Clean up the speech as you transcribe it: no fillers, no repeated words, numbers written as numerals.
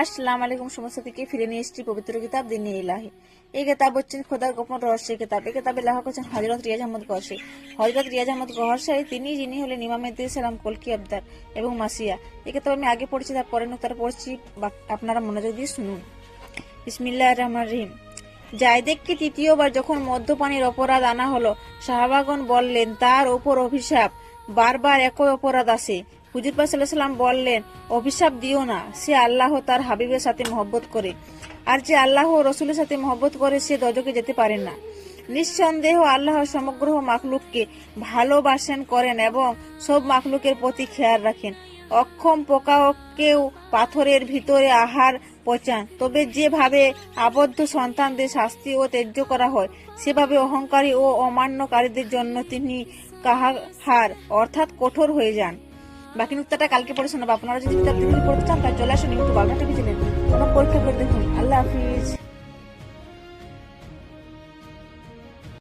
আসসালামু আলাইকুম সমস্ত থেকে ফিরে নিয়ে এসেছি পবিত্র কিতাব দিনে ইলাহি। এই কিতাব হচ্ছেন খোদার গোপন রহস্যের কিতাব। এই কিতাবে লেখা করছেন হযরত রিয়াজ আহমদ গহরসী। হযরত রিয়াজ আহমদ গহরসী যিনি হলেন ইমাম মেহদী সালাম কলকি আবদার এবং মাসিয়া। এই কিতাব আমি আগে পড়েছি, তার পরে নুক্তাটা পড়ছি, আপনারা মনোযোগ দিয়ে শুনুন। বিসমিল্লাহির রহমানির রহিম। জায়দেককে তৃতীয়বার যখন মদ্যপানের অপরাধ আনা হলো, সাহাবাগণ বললেন, তার ওপর অভিশাপ। বারবার একই অপরাধ আসে। হুজুর পাক সাল্লাল্লাহু আলাইহি ওয়াসাল্লাম বললেন, অভিশাপ দিও না, সে আল্লাহ তার হাবিবের সাথে মহব্বত করে, আর যে আল্লাহ ও রসুলের সাথে মহব্বত করে সে দোজখে যেতে পারে না। নিঃসন্দেহ আল্লাহ সমগ্র মাখলুককে ভালোবাসেন করেন এবং সব মাখলুকের প্রতি খেয়াল রাখেন। অক্ষম পোকাকেও পাথরের ভিতরে আহার পচান, তবে যেভাবে আবদ্ধ সন্তানদের শাস্তি ও ত্যায্য করা হয়, সেভাবে অহংকারী ও অমান্যকারীদের জন্য তিনি কাহার অর্থাৎ কঠোর হয়ে যান। বাকি নুক্তাটা কালকে পড়ে শোনাবো। আপনারা যদি কিতাব থেকে পড়তে চান তাহলে চলে আসুন ইউটিউব আলমা টিভি চ্যানেল, পরীক্ষা করে দেখুন। আল্লাহ হাফিজ।